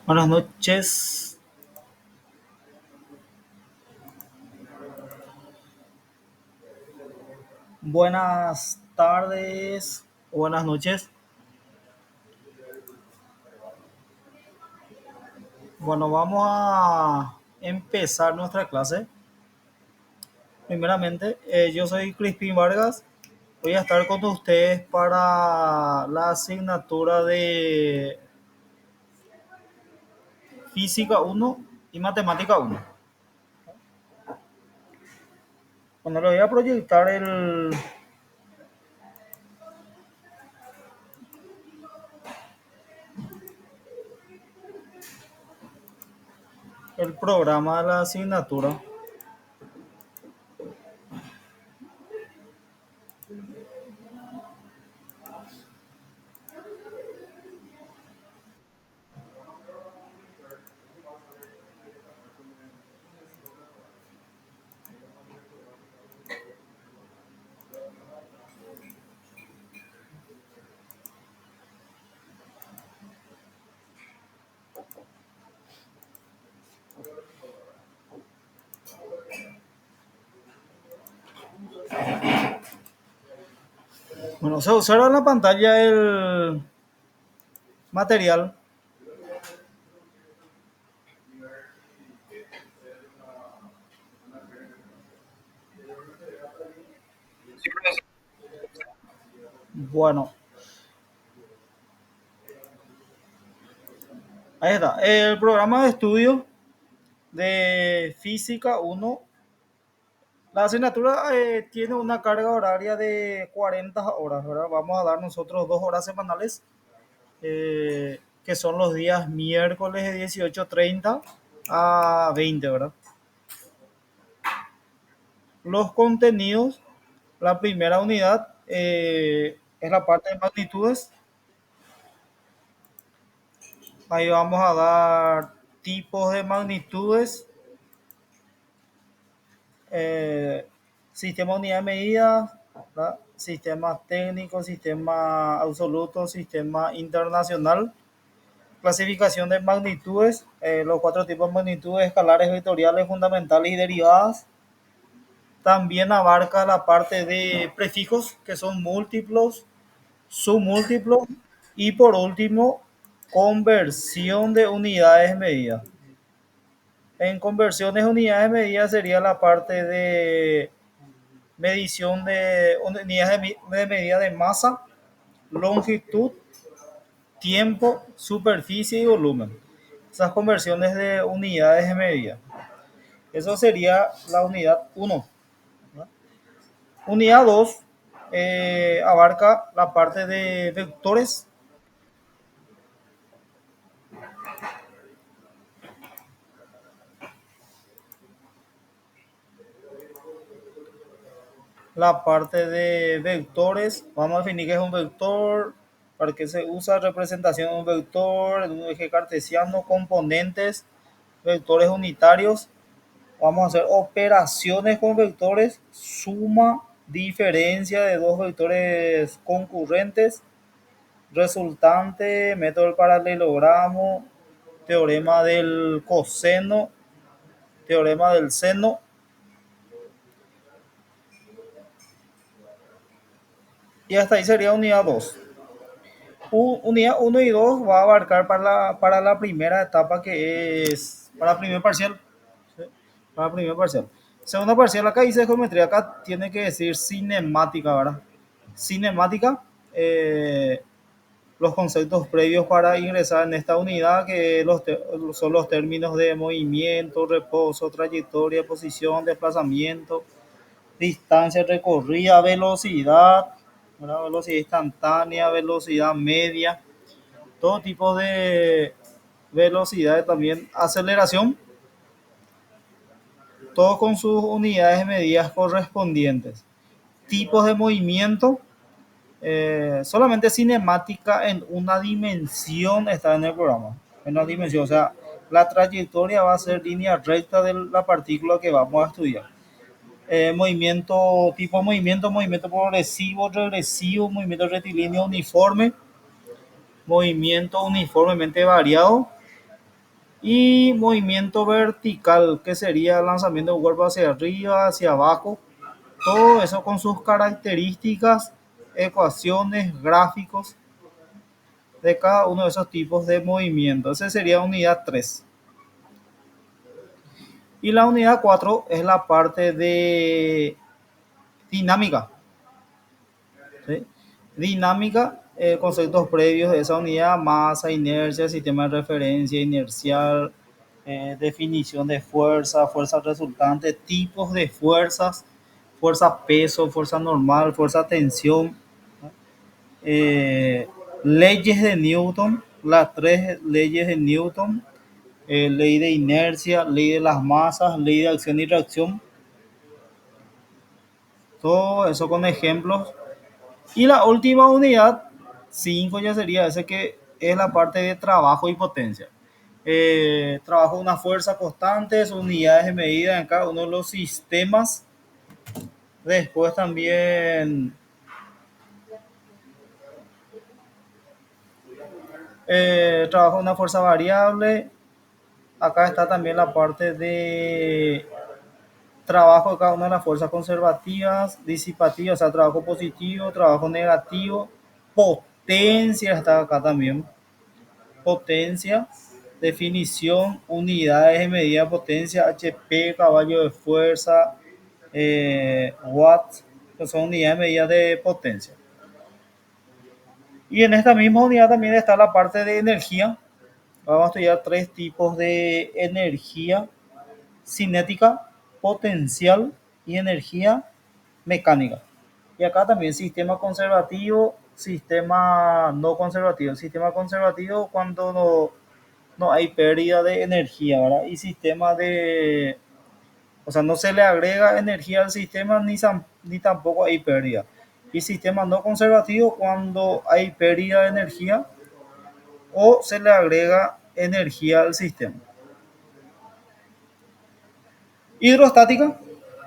Buenas noches, buenas tardes, buenas noches. Bueno, vamos a empezar nuestra clase. Primeramente, yo soy Crispin Vargas. Voy a estar con ustedes para la asignatura de Física uno y Matemática uno. Bueno, le voy a proyectar el programa de la asignatura. Bueno, se observa en la pantalla el material. Bueno, ahí está. El programa de estudio de Física uno. La asignatura tiene una carga horaria de 40 horas, ¿verdad? Vamos a dar nosotros 2 horas semanales, que son los días miércoles de 18:30 a 20, ¿verdad? Los contenidos, la primera unidad es la parte de magnitudes. Ahí vamos a dar tipos de magnitudes, eh, sistema de unidad de medida, ¿verdad? Sistema técnico, sistema absoluto, sistema internacional, clasificación de magnitudes, los 4 tipos de magnitudes: escalares, vectoriales, fundamentales y derivadas. También abarca la parte de prefijos, que son múltiplos, submúltiplos, y por último, conversión de unidades de medida. En conversiones de unidades de medida sería la parte de medición de unidades de medida de masa, longitud, tiempo, superficie y volumen. Esas conversiones de unidades de medida. Eso sería la unidad uno. Unidad 2 abarca la parte de vectores, la parte de vectores. Vamos a definir qué es un vector, para qué se usa, representación de un vector en un eje cartesiano, componentes, vectores unitarios. Vamos a hacer operaciones con vectores, suma, diferencia de dos vectores concurrentes, resultante, método del paralelogramo, teorema del coseno, teorema del seno. Y hasta ahí sería unidad 2. Unidad uno y 2 va a abarcar para la primera etapa, que es para el primer parcial. ¿Sí? Para el primer parcial. Segunda parcial, acá dice geometría, acá tiene que decir cinemática, ¿verdad? Cinemática, los conceptos previos para ingresar en esta unidad, que son los términos de movimiento, reposo, trayectoria, posición, desplazamiento, distancia recorrida, velocidad, ¿verdad? Velocidad instantánea, velocidad media, todo tipo de velocidades, también aceleración, todo con sus unidades de medidas correspondientes. Tipos de movimiento, solamente cinemática en una dimensión está en el programa, en una dimensión, o sea, la trayectoria va a ser línea recta de la partícula que vamos a estudiar. Movimiento, tipo de movimiento: movimiento progresivo, regresivo, movimiento rectilíneo uniforme, movimiento uniformemente variado, Y movimiento vertical, que sería lanzamiento de cuerpo hacia arriba, hacia abajo. Todo eso con sus características, ecuaciones, gráficos de cada uno de esos tipos de movimiento. Esa sería unidad 3. Y la unidad 4 es la parte de dinámica. ¿Sí? Dinámica, conceptos previos de esa unidad: masa, inercia, sistema de referencia inercial, definición de fuerza, fuerza resultante, tipos de fuerzas, fuerza peso, fuerza normal, fuerza tensión, eh, leyes de Newton, las tres leyes de Newton, ley de inercia, ley de las masas, ley de acción y reacción, todo eso con ejemplos. Y la última unidad, 5, ya sería ese que es la parte de trabajo y potencia. Trabajo de una fuerza constante, son unidades de medida en cada uno de los sistemas. Después también trabajo de una fuerza variable. Acá está también la parte de trabajo de cada una de las fuerzas conservativas, disipativas, o sea, trabajo positivo, trabajo negativo, potencia está acá también. Potencia, definición, unidades de medida de potencia, HP, caballo de fuerza, watts, que son unidades de medida de potencia. Y en esta misma unidad también está la parte de energía. Vamos a estudiar tres tipos de energía: cinética, potencial y energía mecánica. Y acá también sistema conservativo, sistema no conservativo. Sistema conservativo cuando no hay pérdida de energía, ¿verdad? Y sistema de, o sea, no se le agrega energía al sistema ni tampoco hay pérdida. Y sistema no conservativo cuando hay pérdida de energía o se le agrega energía al sistema. Hidrostática,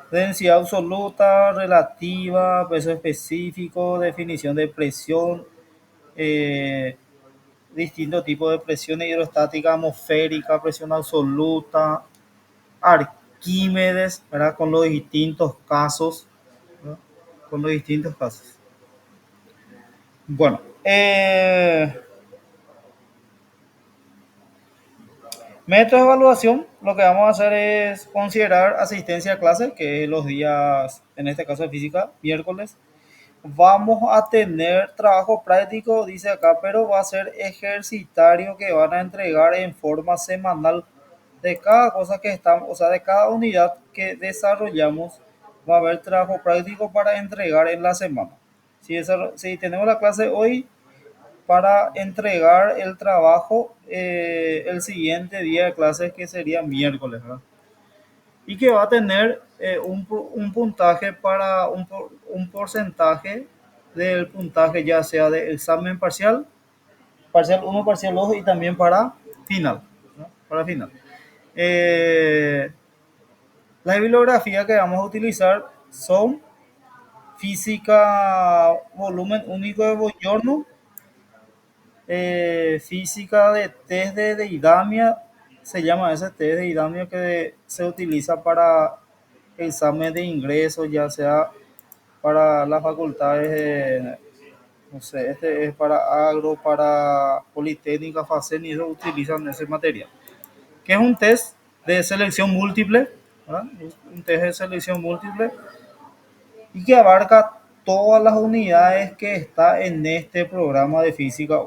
densidad absoluta, relativa, peso específico, definición de presión, eh, distintos tipos de presiones hidrostática: atmosférica, presión absoluta, Arquímedes, ¿verdad? Con los distintos casos, ¿no? Con los distintos casos. Bueno, método de evaluación, lo que vamos a hacer es considerar asistencia a clase, que es los días, en este caso de física, miércoles. Vamos a tener trabajo práctico, dice acá, pero va a ser ejercitario que van a entregar en forma semanal de cada cosa que estamos, o sea, de cada unidad que desarrollamos, va a haber trabajo práctico para entregar en la semana. Si tenemos la clase hoy, para entregar el trabajo el siguiente día de clases, que sería miércoles, ¿verdad? Y que va a tener un puntaje para un porcentaje del puntaje, ya sea de examen parcial, parcial uno, parcial 2 y también para final, ¿no? Para final. Eh, las bibliografías que vamos a utilizar son física volumen único de Boyorno, física de test de Deidamia, se llama ese test de Deidamia que se utiliza para examen de ingreso, ya sea para las facultades de, no sé, este es para agro, para politécnica, FACEN, y ellos utilizan ese material, que es un test de selección múltiple, ¿verdad? Un test de selección múltiple y que abarca todas las unidades que está en este programa de física.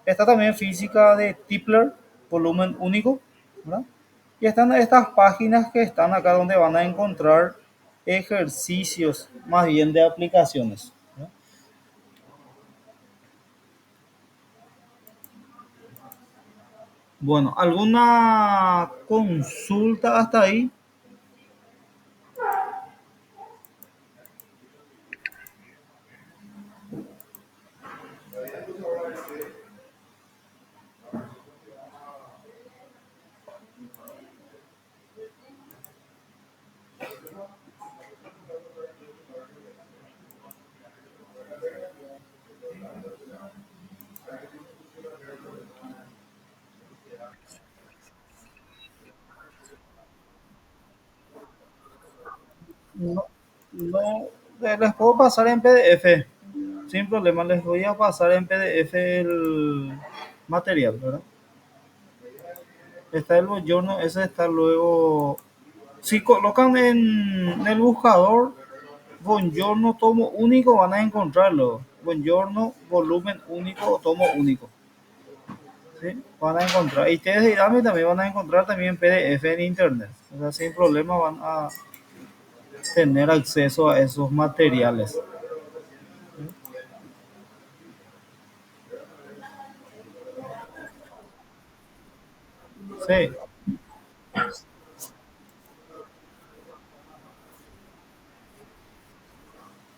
Está también física de Tipler, volumen único, ¿verdad? Y están estas páginas que están acá donde van a encontrar ejercicios más bien de aplicaciones, ¿verdad? Bueno, ¿alguna consulta hasta ahí? No, les puedo pasar en PDF, sin problema, les voy a pasar en PDF el material, ¿verdad? Está el bollorno, ese está luego. Si colocan en el buscador Buongiorno tomo único, van a encontrarlo. Buongiorno volumen único o tomo único. ¿Sí? Van a encontrar. Y ustedes de Idami también van a encontrar también PDF en internet. O sea, sin problema van a tener acceso a esos materiales. Sí.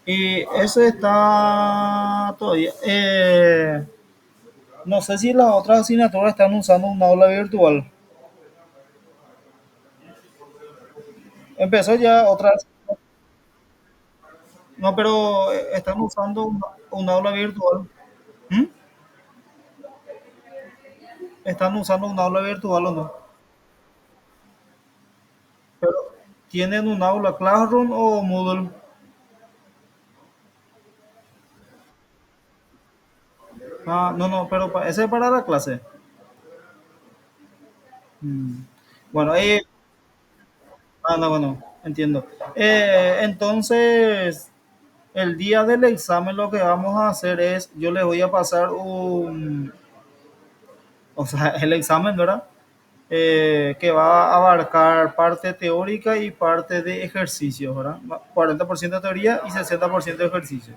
Y ese está todavía. No sé si las otras asignaturas están usando un aula virtual. Empezó ya otras. No, pero están usando un aula virtual. ¿Mm? ¿Están usando un aula virtual o no? Pero, ¿tienen un aula Classroom o Moodle? Ah, no, no, pero ese es para la clase. Mm. Bueno, no, bueno, entiendo. Entonces, el día del examen lo que vamos a hacer es, yo les voy a pasar o sea, el examen, ¿verdad? Que va a abarcar parte teórica y parte de ejercicios, ¿verdad? 40% de teoría y 60% de ejercicio.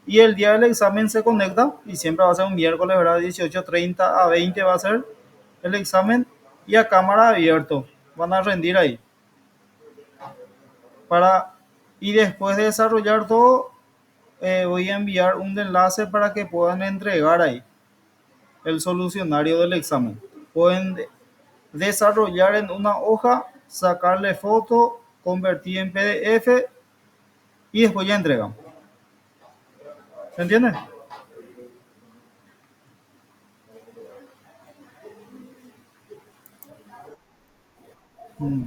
Y el día del examen se conecta y siempre va a ser un miércoles, ¿verdad? 18:30 a 20 va a ser el examen y a cámara abierto. Van a rendir ahí. Para, y después de desarrollar todo, voy a enviar un enlace para que puedan entregar ahí el solucionario del examen. Pueden desarrollar en una hoja, sacarle foto, convertir en PDF y después ya entregan. ¿Se entiende? Mm.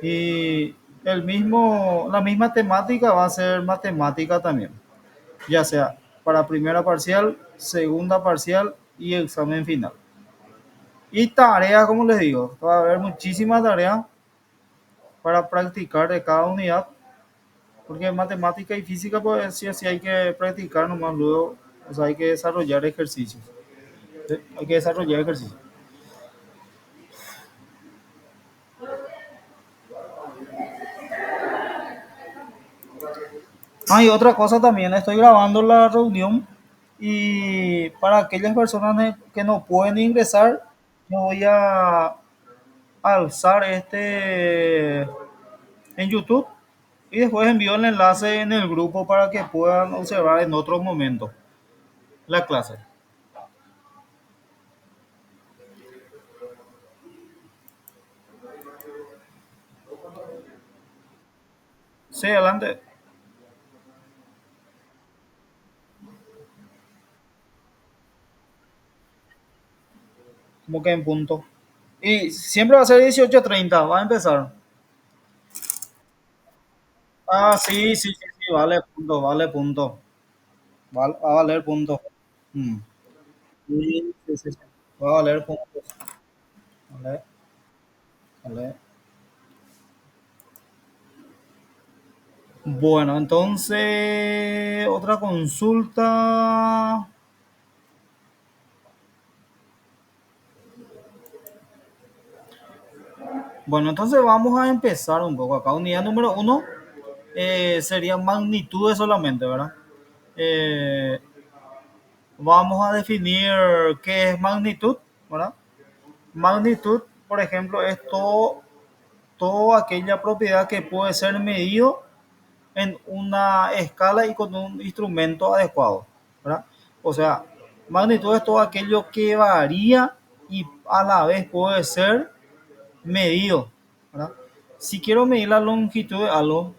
Y la misma temática va a ser matemática también, ya sea para primera parcial, segunda parcial y examen final. Y tareas, como les digo, va a haber muchísimas tareas para practicar de cada unidad, porque matemática y física, pues sí, sí hay que practicar nomás luego, o sea, hay que desarrollar ejercicios. ¿Sí? Hay que desarrollar ejercicios. Ah, y otra cosa también, estoy grabando la reunión y para aquellas personas que no pueden ingresar, yo voy a alzar este en YouTube y después envío el enlace en el grupo para que puedan observar en otro momento la clase. Sí, adelante, como que en punto. Y siempre va a ser 18:30, va a empezar. Ah, sí, sí, sí, sí, vale punto, vale punto. Va a valer punto. Mm. Sí, sí, sí, sí. Va a valer puntos. Vale, vale. Bueno, entonces, otra consulta. Bueno, entonces vamos a empezar un poco acá. Unidad número uno sería magnitudes solamente, ¿verdad? Eh, Vamos a definir qué es magnitud, ¿verdad? Magnitud, por ejemplo, es toda aquella propiedad que puede ser medido en una escala y con un instrumento adecuado, ¿verdad? O sea, magnitud es todo aquello que varía y a la vez puede ser medido, ¿verdad? Si quiero medir la longitud de algo,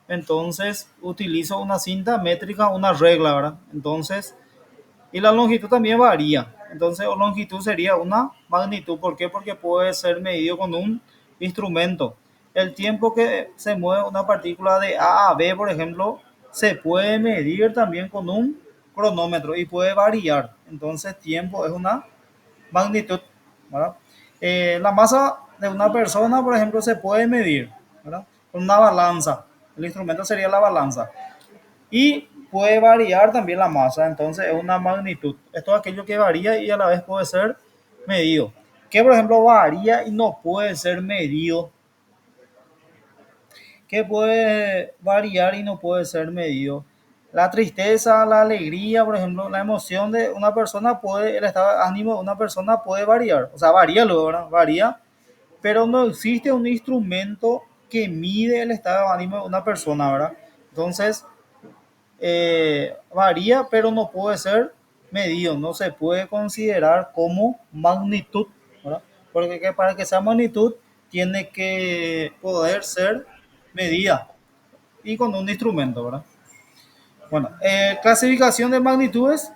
entonces utilizo una cinta métrica, una regla, ¿verdad? Entonces, y la longitud también varía. Entonces, longitud sería una magnitud. ¿Por qué? Porque puede ser medido con un instrumento. El tiempo que se mueve una partícula de A a B, por ejemplo, se puede medir también con un cronómetro y puede variar. Entonces, tiempo es una magnitud, ¿verdad? La masa de una persona, por ejemplo, se puede medir, ¿verdad? Con una balanza. El instrumento sería la balanza. Y puede variar también la masa, entonces es una magnitud. Esto es aquello que varía y a la vez puede ser medido. Que, por ejemplo, varía y no puede ser medido, que puede variar y no puede ser medido. La tristeza, la alegría, por ejemplo, la emoción de una persona puede, el estado de ánimo de una persona puede variar. O sea, varía luego, ¿verdad? Varía, pero no existe un instrumento que mide el estado de ánimo de una persona, ¿verdad? Entonces, varía, pero no puede ser medido, no se puede considerar como magnitud, ¿verdad? Porque para que sea magnitud tiene que poder ser medida y con un instrumento, ¿verdad? Bueno, clasificación de magnitudes.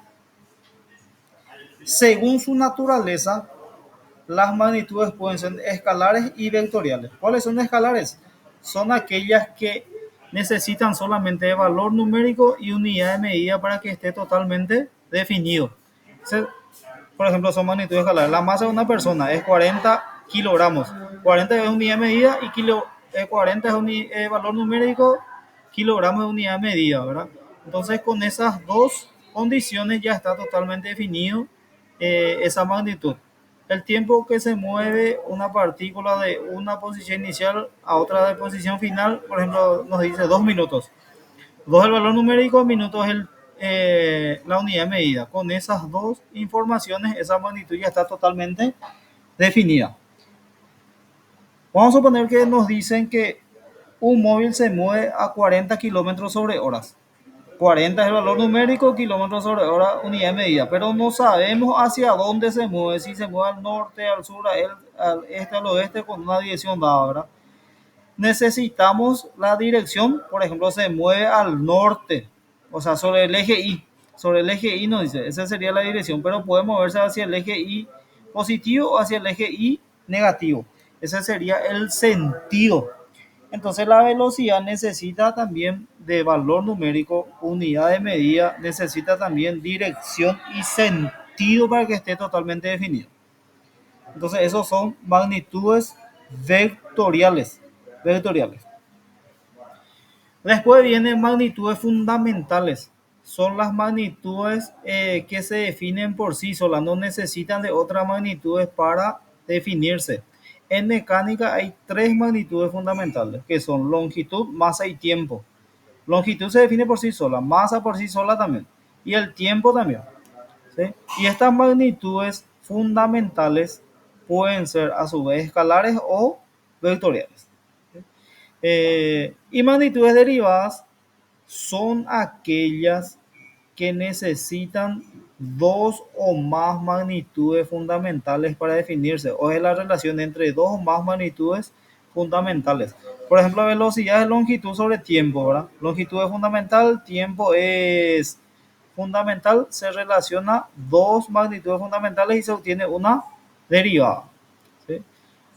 Según su naturaleza, las magnitudes pueden ser escalares y vectoriales. ¿Cuáles son escalares? Son aquellas que necesitan solamente de valor numérico y unidad de medida para que esté totalmente definido. Por ejemplo, son magnitudes escalares. La masa de una persona es 40 kilogramos. 40 es unidad de medida y 40 es valor numérico, kilogramos es unidad de medida, ¿verdad? Entonces, con esas dos condiciones ya está totalmente definido esa magnitud. El tiempo que se mueve una partícula de una posición inicial a otra de posición final, por ejemplo, nos dice 2 minutos. 2 es el valor numérico, minutos es la unidad de medida. Con esas dos informaciones, esa magnitud ya está totalmente definida. Vamos a suponer que nos dicen que un móvil se mueve a 40 kilómetros sobre horas. 40 es el valor numérico, kilómetros sobre hora, unidad de medida, pero no sabemos hacia dónde se mueve, si se mueve al norte, al sur, al este, al oeste, con una dirección dada, ¿verdad? Necesitamos la dirección, por ejemplo, se mueve al norte, o sea, sobre el eje Y. Sobre el eje Y nos dice, esa sería la dirección, pero puede moverse hacia el eje Y positivo o hacia el eje Y negativo. Ese sería el sentido. Entonces la velocidad necesita también de valor numérico, unidad de medida, necesita también dirección y sentido para que esté totalmente definido. Entonces esos son magnitudes vectoriales. Vectoriales. Después vienen magnitudes fundamentales. Son las magnitudes que se definen por sí solas, no necesitan de otras magnitudes para definirse. En mecánica hay tres magnitudes fundamentales, que son longitud, masa y tiempo. Longitud se define por sí sola, masa por sí sola también, y el tiempo también, ¿sí? Y estas magnitudes fundamentales pueden ser a su vez escalares o vectoriales. Y magnitudes derivadas son aquellas que necesitan dos o más magnitudes fundamentales para definirse, o es la relación entre dos o más magnitudes fundamentales. Por ejemplo, velocidad es longitud sobre tiempo, ¿verdad? Longitud es fundamental, tiempo es fundamental, se relaciona dos magnitudes fundamentales y se obtiene una derivada, ¿sí?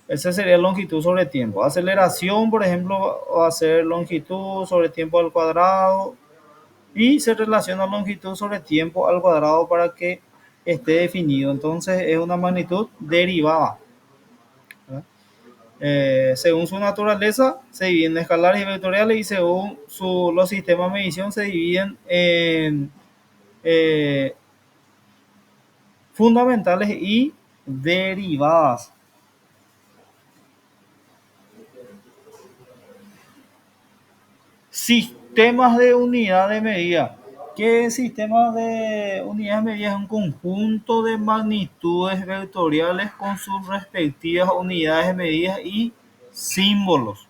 Esa sería longitud sobre tiempo. Aceleración, por ejemplo, va a ser longitud sobre tiempo al cuadrado y se relaciona longitud sobre tiempo al cuadrado para que esté definido. Entonces es una magnitud derivada, ¿verdad? Según su naturaleza se dividen en escalares y vectoriales y según los sistemas de medición se dividen en eh, fundamentales y derivadas. Sistemas de unidad de medida. ¿Qué sistema de unidades de medida? Es un conjunto de magnitudes vectoriales con sus respectivas unidades de medida y símbolos,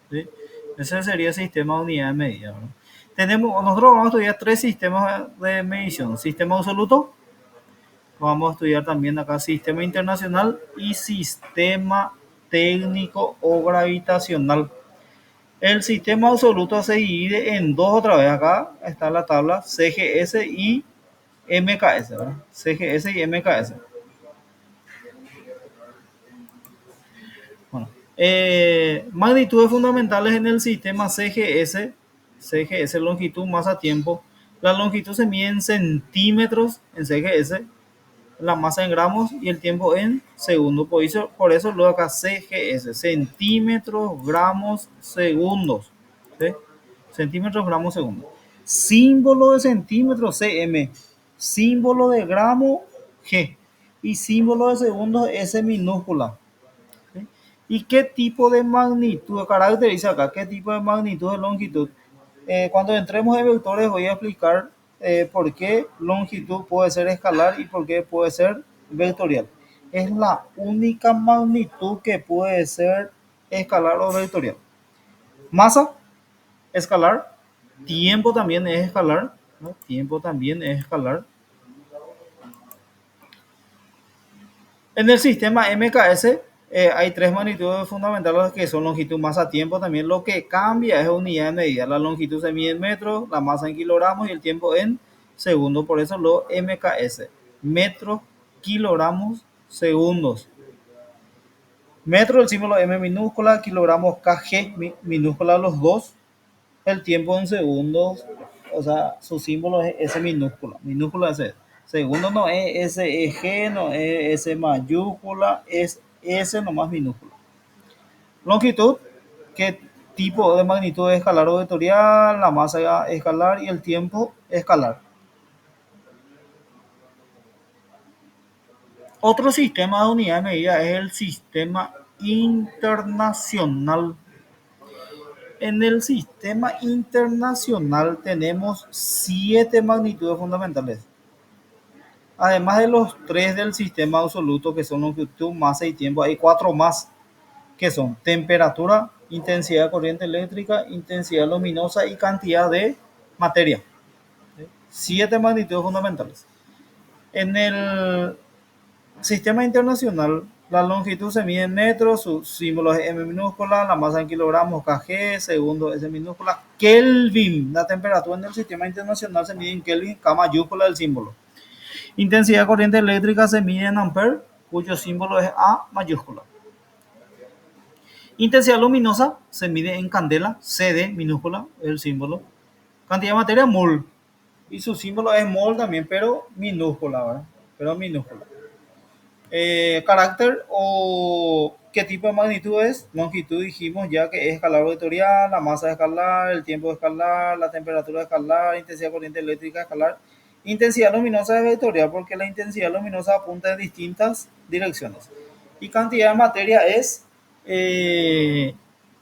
¿sí? Ese sería el sistema de unidad de medida, ¿verdad? Nosotros vamos a estudiar tres sistemas de medición. Sistema absoluto, vamos a estudiar también acá sistema internacional y sistema técnico o gravitacional. El sistema absoluto se divide en dos otra vez. Acá está la tabla CGS y MKS, ¿verdad? CGS y MKS. Bueno, Magnitudes fundamentales en el sistema CGS. CGS, longitud, masa, tiempo. La longitud se mide en centímetros en CGS, la masa en gramos y el tiempo en segundos. Por eso luego acá CGS, centímetros, gramos, segundos. ¿Sí? Centímetros, gramos, segundos. Símbolo de centímetro cm, símbolo de gramo G y símbolo de segundos S minúscula. ¿Sí? ¿Y qué tipo de magnitud caracteriza acá? ¿Qué tipo de magnitud de longitud? Cuando entremos en vectores voy a explicar por qué longitud puede ser escalar y por qué puede ser vectorial. Es la única magnitud que puede ser escalar o vectorial. Masa, escalar. Tiempo también es escalar, ¿no? Tiempo también es escalar. En el sistema MKS hay tres magnitudes fundamentales que son longitud, masa, tiempo. También lo que cambia es unidad de medida. La longitud se mide en metros, la masa en kilogramos y el tiempo en segundos. Por eso lo MKS. Metros, kilogramos, segundos. Metro, el símbolo M minúscula, kilogramos KG minúscula los dos. El tiempo en segundos, o sea, su símbolo es S minúscula. Minúscula es S. Segundo no es SEG, no es S mayúscula, es S nomás minúscula. Longitud, qué tipo de magnitud es escalar o vectorial, la masa escalar y el tiempo escalar. Otro sistema de unidad de medida es el sistema internacional. En el sistema internacional tenemos 7 magnitudes fundamentales. Además de los 3 del sistema absoluto, que son longitud, masa y tiempo, hay 4 más, que son temperatura, intensidad de corriente eléctrica, intensidad luminosa y cantidad de materia. 7 magnitudes fundamentales. En el sistema internacional, la longitud se mide en metros, su símbolo es M minúscula, la masa en kilogramos, kg, segundo S minúscula, Kelvin. La temperatura en el sistema internacional se mide en Kelvin, K mayúscula el símbolo. Intensidad de corriente eléctrica se mide en ampere, cuyo símbolo es A mayúscula. Intensidad luminosa se mide en candela, CD minúscula, el símbolo. Cantidad de materia, mol. Y su símbolo es mol también, pero minúscula, ¿verdad? Pero minúscula. Carácter o qué tipo de magnitud es. Longitud dijimos ya que es escalar vectorial, la masa escalar, el tiempo escalar, la temperatura escalar, intensidad de corriente eléctrica escalar. Intensidad luminosa es vectorial porque la intensidad luminosa apunta en distintas direcciones. Y cantidad de materia es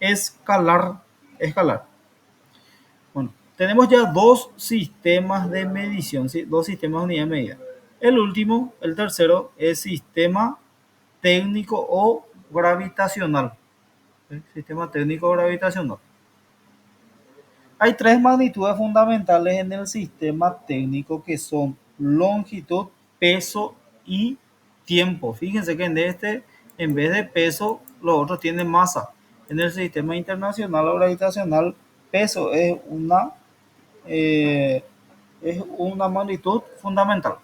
escalar. Escalar. Bueno, tenemos ya dos sistemas de medición, ¿sí? Dos sistemas de unidad de medida. El último, el tercero, es sistema técnico o gravitacional. ¿Sí? Sistema técnico gravitacional. Hay tres magnitudes fundamentales en el sistema técnico que son longitud, peso y tiempo. Fíjense que en este, en vez de peso, los otros tienen masa. En el sistema internacional o gravitacional, peso eh, es una magnitud fundamental.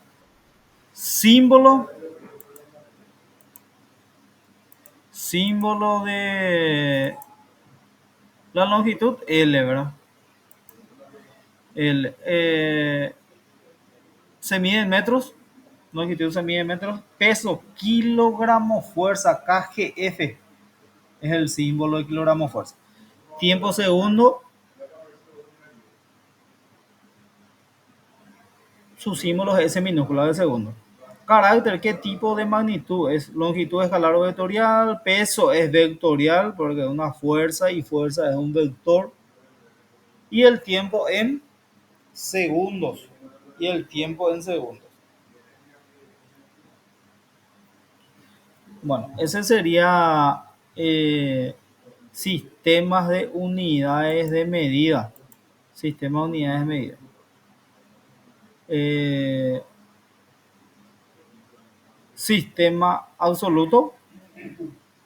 Símbolo, símbolo de la longitud L, ¿verdad? L, se mide en metros, longitud se mide en metros, peso, kilogramo, fuerza, KGF, es el símbolo de kilogramo fuerza. Tiempo segundo, su símbolo es S minúscula de segundo. Carácter, ¿qué tipo de magnitud es? Longitud escalar o vectorial, peso es vectorial porque es una fuerza y fuerza es un vector. Y el tiempo en segundos. Y el tiempo en segundos. Bueno, ese sería sistemas de unidades de medida. Sistema de unidades de medida. Eh, Sistema absoluto,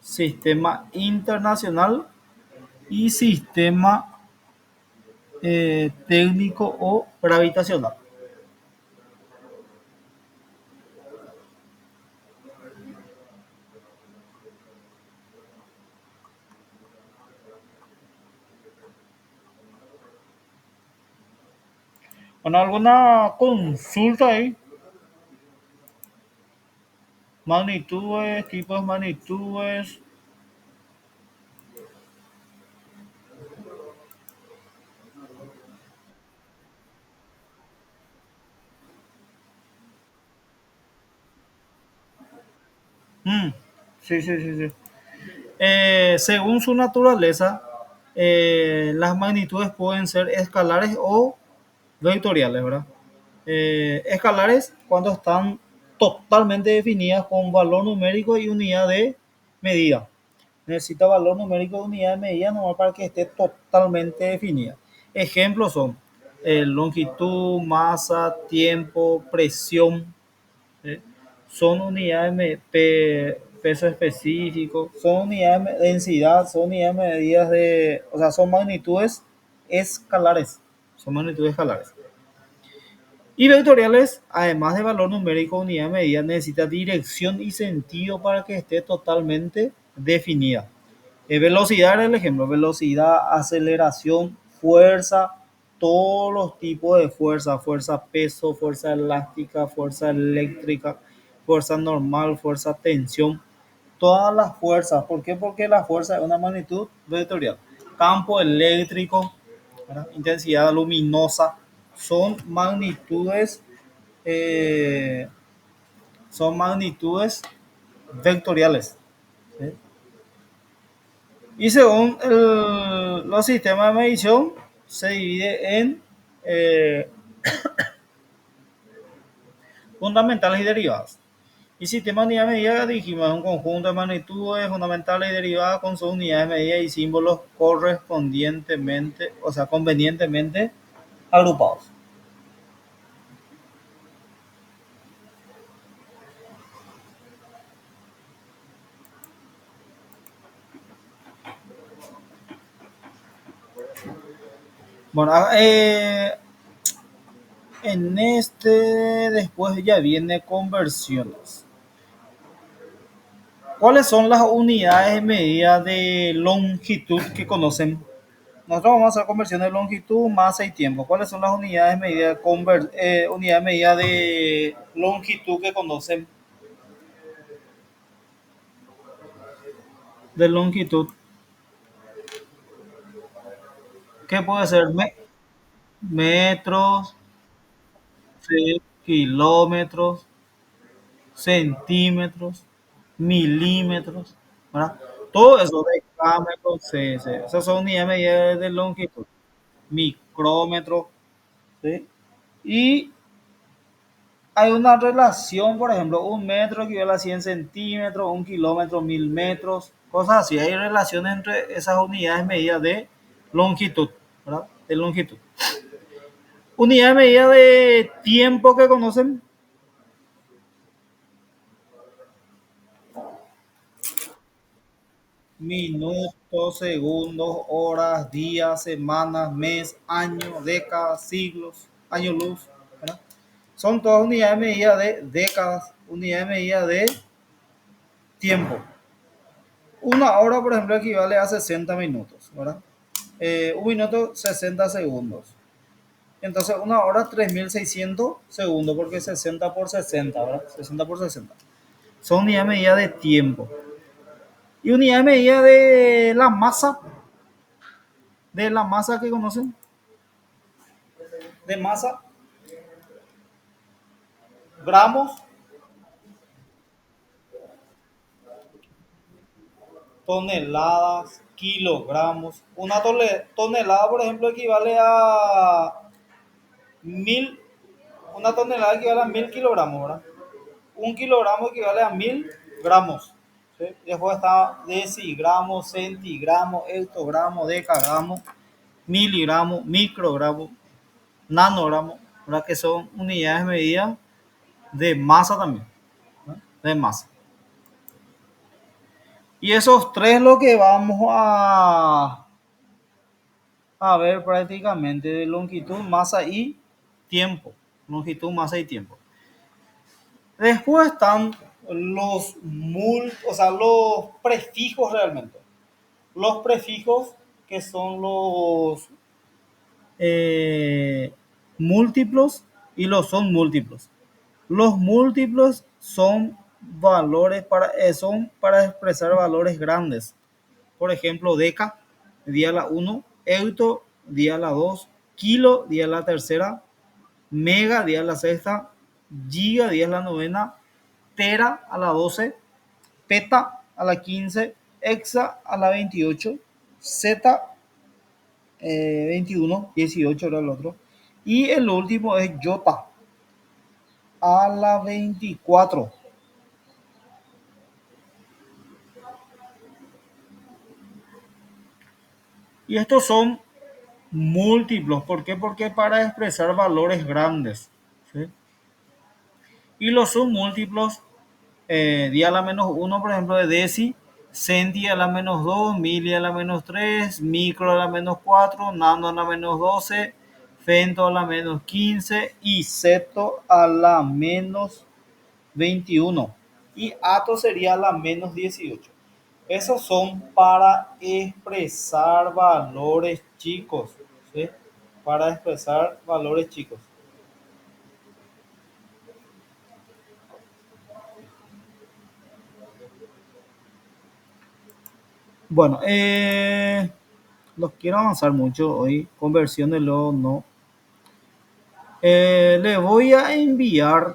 sistema internacional y sistema técnico o gravitacional. Bueno, alguna consulta ahí. Magnitudes, tipos de magnitudes. Mm, sí, sí, sí, sí. Según su naturaleza, las magnitudes pueden ser escalares o vectoriales, ¿verdad? Escalares cuando están totalmente definidas con valor numérico y unidad de medida. Necesita valor numérico de unidad de medida nomás para que esté totalmente definida. Ejemplos son longitud, masa, tiempo, presión. ¿Sí? Son unidades de peso específico, son unidades de densidad, son unidades medidas de, o sea, son magnitudes escalares, son magnitudes escalares. Y vectoriales, además de valor numérico, unidad de medida, necesita dirección y sentido para que esté totalmente definida. Velocidad era el ejemplo, velocidad, aceleración, fuerza, todos los tipos de fuerza, fuerza peso, fuerza elástica, fuerza eléctrica, fuerza normal, fuerza tensión, todas las fuerzas. ¿Por qué? Porque la fuerza es una magnitud vectorial. Campo eléctrico, ¿verdad? Intensidad luminosa, son magnitudes, eh, son magnitudes vectoriales. ¿Sí? Y según los sistemas de medición, se divide en eh, fundamentales y derivadas. Y sistema de unidades de medida, dijimos, es un conjunto de magnitudes fundamentales y derivadas con sus unidades de medida y símbolos correspondientemente, o sea, convenientemente agrupados. Bueno, en este después ya viene conversiones. ¿Cuáles son las unidades de medida de longitud que conocen? Nosotros vamos a hacer conversión de longitud, masa y tiempo. ¿Cuáles son las unidades de medida, unidades de medida de longitud que conocen? De longitud, ¿qué puede ser? Metros, sí, kilómetros, centímetros, milímetros, ¿verdad? Todo eso, decámetros, sí, sí. Esas son unidades de medida de longitud. Micrómetro, ¿sí? Y hay una relación, por ejemplo, un metro equivale a 100 centímetros, un kilómetro, 1000 metros, cosas así. Hay relaciones entre esas unidades medidas de longitud, ¿verdad? De longitud. Unidad de medida de tiempo que conocen, minutos, segundos, horas, días, semanas, mes, año, décadas, siglos, año luz, ¿verdad? Son todas unidades de medida de décadas, unidades de medida de tiempo. Una hora, por ejemplo, equivale a 60 minutos, ¿verdad? Un minuto, 60 segundos. Entonces, una hora, 3600 segundos, porque 60 por 60, ¿verdad? 60 por 60. Son unidades de medida de tiempo. Y unidad de medida de la masa que conocen, de masa, gramos, toneladas, kilogramos. Una tonelada, por ejemplo, equivale a 1000, una tonelada equivale a 1000 kilogramos, ¿verdad? Un kilogramo equivale a 1000 gramos. ¿Sí? Después está decigramos, centigramos, hectogramos, decogramos, miligramos, microgramos, nanogramos, ¿verdad? Que son unidades de medida de masa también, ¿no? De masa. Y esos tres lo que vamos a ver prácticamente de longitud, masa y tiempo. Longitud, masa y tiempo. Después están o sea, los prefijos realmente. Los prefijos que son eh, múltiplos y los son múltiplos. Los múltiplos son valores son para expresar valores grandes. Por ejemplo, deca, día a la 1, euto, día a la 2, kilo, día a la tercera, mega, día a la sexta, giga, día a la novena, tera a la 12, peta a la 15, hexa a la 28, zeta 21, 18 era el otro. Y el último es yota a la 24. Y estos son múltiplos. ¿Por qué? Porque para expresar valores grandes. ¿Sí? Y los submúltiplos, día a la menos uno, por ejemplo, de deci, centi a la menos 2, mili a la menos 3, micro a la menos 4, nano a la menos 12, femto a la menos 15 y septo a la menos 21. Y ato sería a la menos 18. Esos son para expresar valores chicos. ¿Sí? Para expresar valores chicos. Bueno, los quiero avanzar mucho hoy. Conversión de lo no. Le voy a enviar.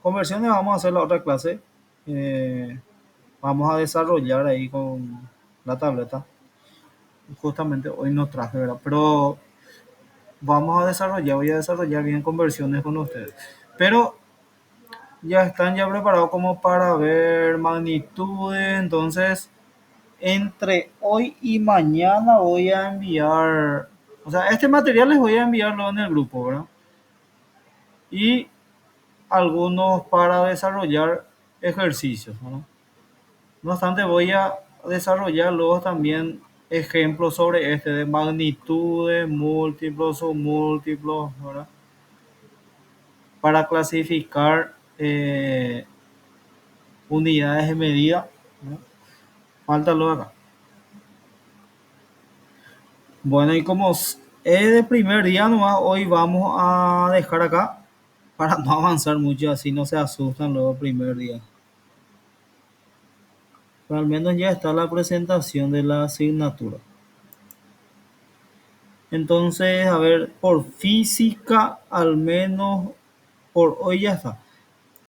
Conversiones vamos a hacer la otra clase. Eh, Vamos a desarrollar ahí con la tableta. Justamente hoy no traje, ¿verdad? Pero vamos a desarrollar, voy a desarrollar bien conversiones con ustedes. Pero ya están ya preparados como para ver magnitudes. Entonces, entre hoy y mañana voy a enviar, o sea, este material les voy a enviarlo en el grupo, ¿verdad? Y algunos para desarrollar ejercicios, ¿no? No obstante, voy a desarrollar luego también ejemplos sobre este de magnitudes, múltiplos o múltiplos, ¿verdad? Para clasificar unidades de medida, ¿no? Falta lo acá. Bueno, y como es de primer día nomás, hoy vamos a dejar acá para no avanzar mucho, así no se asustan luego el primer día. Pero al menos ya está la presentación de la asignatura. Entonces, a ver, por física, al menos por hoy ya está.